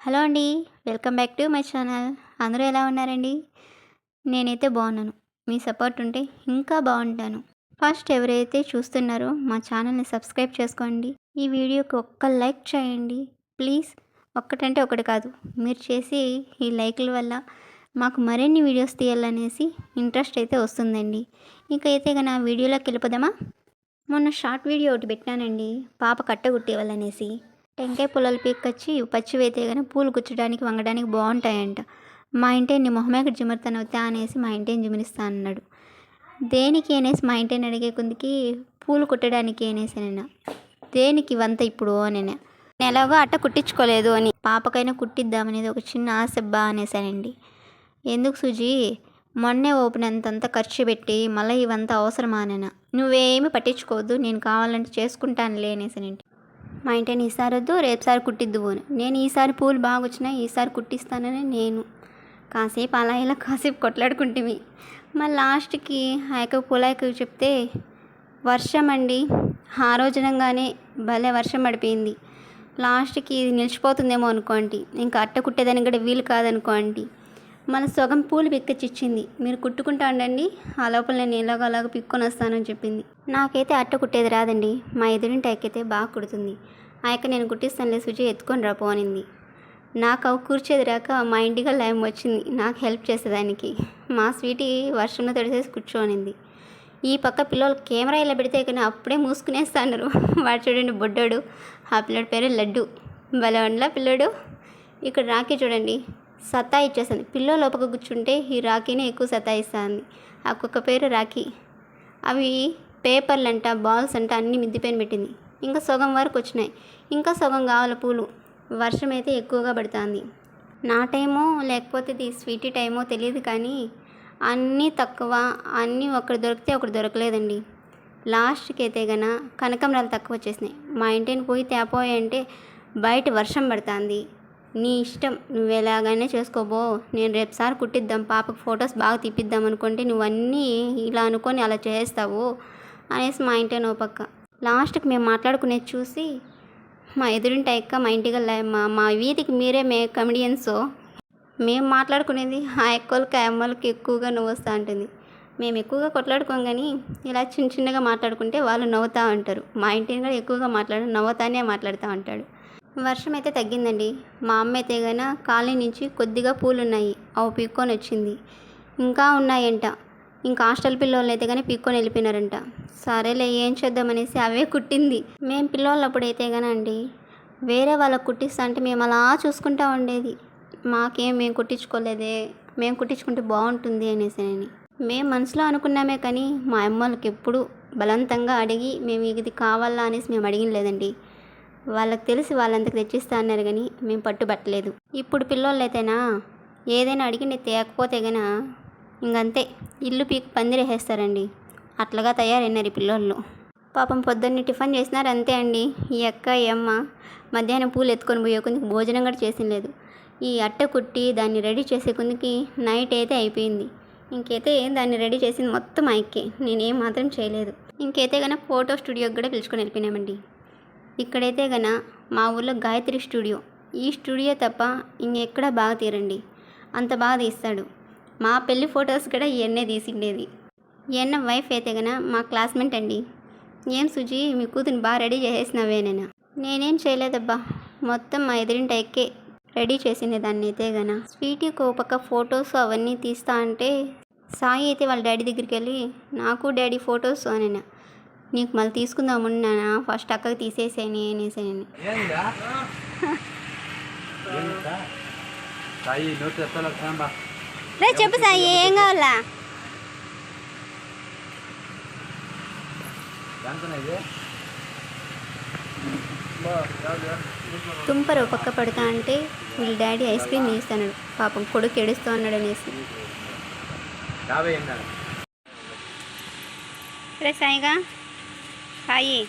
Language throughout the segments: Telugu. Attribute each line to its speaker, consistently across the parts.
Speaker 1: హలో అండి. Welcome back to my channel. అందరూ ఎలా ఉన్నారండి? నేనైతే బాగున్నాను. మీ సపోర్ట్ ఉంటే ఇంకా బాగుంటాను. ఫస్ట్ ఎవరైతే చూస్తున్నారో మా ఛానల్ని సబ్స్క్రైబ్ చేసుకోండి. ఈ వీడియోకి ఒక్క లైక్ చేయండి ప్లీజ్. ఒక్కటంటే ఒకటి కాదు, మీరు చేసి ఈ లైక్ల వల్ల మాకు మరిన్ని వీడియోస్ తీయాలనేసి ఇంట్రెస్ట్ అయితే వస్తుందండి. ఇంకైతే కన్నా వీడియోలోకి వెళ్ళిపోదామా? మొన్న షార్ట్ వీడియో ఒకటి పెట్టానండి, పాప కట్టగుట్టేవాళ్ళనేసి. టెంకాయ పుల్లలు పీక్కొచ్చి పచ్చివి అయితే కానీ పూలు గుచ్చడానికి వంగడానికి బాగుంటాయంట. మా ఇంటి మొహమేకటి జిమర్తానవుతా అనేసి మా ఇంటిని జిమరిస్తా అన్నాడు. దేనికి అనేసి మా ఇంటిని అడిగే కొందికి పూలు కుట్టడానికి అనేసి నేను దేనికి ఇవంతా ఇప్పుడు నేను ఎలాగో అట్ట కుట్టించుకోలేదు అని పాపకైనా కుట్టిద్దామనేది ఒక చిన్న ఆశబ్బా అనేసానండి. ఎందుకు సుజీ, మొన్నే ఓపెన్ అంతంతా ఖర్చు పెట్టి మళ్ళీ ఇవంతా అవసరమా నేను? నువ్వేమీ పట్టించుకోవద్దు, నేను కావాలంటే చేసుకుంటానులే అనేసానండి. మా ఇంటిని ఈసారి వద్దు, రేపుసారి కుట్టిద్దువు అని. నేను ఈసారి పూలు బాగా వచ్చినాయి, ఈసారి కుట్టిస్తానని నేను కాసేపు అలా ఇలా కాసేపు కొట్లాడుకుంటేవి. మళ్ళీ లాస్ట్కి ఆయక పూలాయకు చెప్తే వర్షం అండి. ఆ రోజునంగానే భలే వర్షం పడిపోయింది. లాస్ట్కి ఇది నిలిచిపోతుందేమో అనుకోండి, ఇంకా అట్ట కుట్టేదానికి కూడా వీలు కాదనుకోండి. మళ్ళీ సగం పూలు పిక్కచ్చిచ్చింది, మీరు కుట్టుకుంటా ఉండండి, ఆ లోపల నేను ఎలాగోలాగా పిక్కొని వస్తానని చెప్పింది. నాకైతే అట్ట కుట్టేది రాదండి, మా ఎదురింటి అక్కయితే బాగా కుడుతుంది. ఆ అక్క నేను కుట్టిస్తానులే సుజీ ఎత్తుకొని రాపో అనింది. నాకు అవి కూర్చేది రాక మా ఇంటికి లయం వచ్చింది నాకు హెల్ప్ చేసేదానికి. మా స్వీటీ వర్షంలో తడిసేసి కూర్చోనింది. ఈ పక్క పిల్లలు కెమెరా ఇలా పెడితే కానీ అప్పుడే మూసుకునేస్తాన్నారు. వాడు చూడండి బొడ్డాడు, ఆ పిల్లడి పేరు లడ్డు, భలే వండలా పిల్లడు. ఇక్కడ రాఖీ చూడండి సత్తా ఇచ్చేస్తుంది. పిల్లలు లోపల కూర్చుంటే ఈ రాఖీనే ఎక్కువ సతాయిస్తుంది. ఒక్కొక్క పేరు రాఖీ. అవి పేపర్లు అంట, బాల్స్ అంట అన్నీ మిద్దిపైన పెట్టింది. ఇంకా సగం వరకు వచ్చినాయి, ఇంకా సగం కావాలి పూలు. వర్షం అయితే ఎక్కువగా పడుతుంది. నా టైమో లేకపోతే ఇది స్వీటీ టైమో తెలియదు కానీ అన్నీ తక్కువ, అన్నీ ఒకటి దొరికితే ఒకటి దొరకలేదండి. లాస్ట్కి అయితే గన కనకంబరాలు తక్కువ వచ్చేసినాయి. మా ఇంటిని పోయి తేపోయి అంటే బయట వర్షం పడుతుంది, నీ ఇష్టం, నువ్వు ఎలాగైనా చేసుకోబో, నేను రేపుసారి కుట్టిద్దాం, పాపకు ఫొటోస్ బాగా తీపిద్దాం అనుకుంటే నువ్వన్నీ ఇలా అనుకొని అలా చేస్తావు అనేసి మా ఇంటి నో పక్క. లాస్ట్కి మేము మాట్లాడుకునేది చూసి మా ఎదురింటి అక్క మా ఇంటికి మా వీధికి మీరే కమెడియన్స్, మేము మాట్లాడుకునేది ఆ ఎక్కలకి అమ్మలకి ఎక్కువగా నవ్వు వస్తూ ఉంటుంది. మేము ఎక్కువగా కొట్లాడుకోం కానీ ఇలా చిన్న చిన్నగా మాట్లాడుకుంటే వాళ్ళు నవ్వుతూ ఉంటారు. మా ఇంటిని కూడా ఎక్కువగా నవ్వుతానే మాట్లాడుతూ ఉంటాడు. వర్షం అయితే తగ్గిందండి. మా అమ్మ అయితే గన కాలనీ నుంచి కొద్దిగా పూలు ఉన్నాయి, అవి పీక్కొని వచ్చింది. ఇంకా ఉన్నాయంట. ఇంకా హాస్టల్ పిల్లలు అయితే కానీ పీక్కొని వెళ్ళిపోయినారంట. సరేలే ఏం చేద్దామనేసి అవే కుట్టింది. మేము పిల్లలప్పుడైతే అండి వేరే వాళ్ళకు కుట్టిస్తా అంటే మేము అలా చూసుకుంటూ ఉండేది. మేము కుట్టించుకోలేదే, మేము కుట్టించుకుంటే బాగుంటుంది అనేసి మేము మనసులో అనుకున్నామే కానీ మా అమ్మలకి ఎప్పుడు బలవంతంగా అడిగి మేము ఇది కావాలా అనేసి మేము అడిగిన లేదండి. వాళ్ళకి తెలిసి వాళ్ళంతకు తెచ్చిస్తా అన్నారు కానీ మేము పట్టుబట్టలేదు. ఇప్పుడు పిల్లోళ్ళు అయితేనా ఏదైనా అడిగి తేకపోతే గన ఇంకంతే, ఇల్లు పీకి పందిరేసేస్తారండి. అట్లాగా తయారైనారు ఈ పిల్లోళ్ళు. పాపం పొద్దున్నే టిఫిన్ చేసినారు అంతే అండి. ఈ అక్క ఈ అమ్మ మధ్యాహ్నం పూలు ఎత్తుకొని పోయే కొందికి భోజనం కూడా చేసినలేదు. ఈ అట్ట కుట్టి దాన్ని రెడీ చేసే కొందికి నైట్ అయితే అయిపోయింది. ఇంకైతే దాన్ని రెడీ చేసింది మొత్తం అక్కే, నేనేం మాత్రం చేయలేదు. ఇంకైతే కన్నా ఫోటో స్టూడియోకి కూడా పిలుచుకొని వెళ్ళిపోయినామండి. ఇక్కడైతే గన మా ఊళ్ళో గాయత్రి స్టూడియో, ఈ స్టూడియో తప్ప ఇంకెక్కడా బాగా తీరండి, అంత బాగా తీస్తాడు. మా పెళ్ళి ఫొటోస్ కూడా ఇవన్నే తీసిండేది. ఈయన్న వైఫ్ అయితే గన మా క్లాస్మేట్ అండి. ఏం సుజీ మీ కూతురిని బాగా రెడీ చేసేసినావేనైనా? నేనేం చేయలేదబ్బా, మొత్తం మా ఎదురింటి ఎక్కే రెడీ చేసింది దాన్ని అయితే గన. స్వీటీకి ఒక పక్క ఫొటోస్ అవన్నీ తీస్తా అంటే సాయి అయితే వాళ్ళ డాడీ దగ్గరికి వెళ్ళి నాకు డాడీ ఫొటోస్ అని, నీకు మళ్ళీ తీసుకుందామున్నానా, ఫస్ట్ అక్కకి తీసేసాను అనేసాను. చెప్పు సాయి ఏం కావాలా? తుంపరు పక్క పడతా అంటే వీళ్ళ డాడీ ఐస్ క్రీమ్ తీస్తాడు, పాపం కొడుకు ఏడుస్తూ అన్నాడు అనేసి. రే సాయిగా హాయి.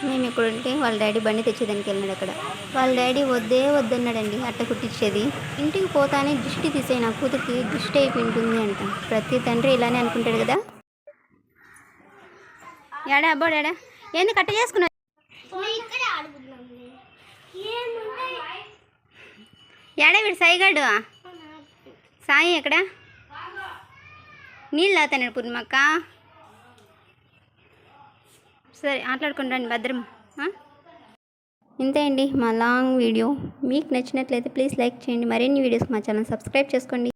Speaker 1: మేము ఇక్కడ ఉంటే వాళ్ళ డాడీ బండి తెచ్చేదానికి వెళ్ళినాడు. అక్కడ వాళ్ళ డాడీ వద్దన్నాడండి అట్ట కుట్టించేది. ఇంటికి పోతానే దిష్టి తీసే నా కూతురికి దిష్టి అయిపోయింటుంది అంట. ప్రతి తండ్రి ఇలానే అనుకుంటాడు కదా. ఏడా అబ్బోడాడా ఏంది కట్ట చేసుకున్నా? ఏడా వీడు సాయిగాడు సాయి ఎక్కడ నీళ్ళు తాగుతాను పూర్ణిమక్క. సరే ఆటలాడుకుంటాను భద్రం. ఇంతే అండి మా లాంగ్ వీడియో. మీకు నచ్చినట్లయితే ప్లీజ్ లైక్ చేయండి. మరిన్ని వీడియోస్కి మా ఛానల్ సబ్స్క్రైబ్ చేసుకోండి.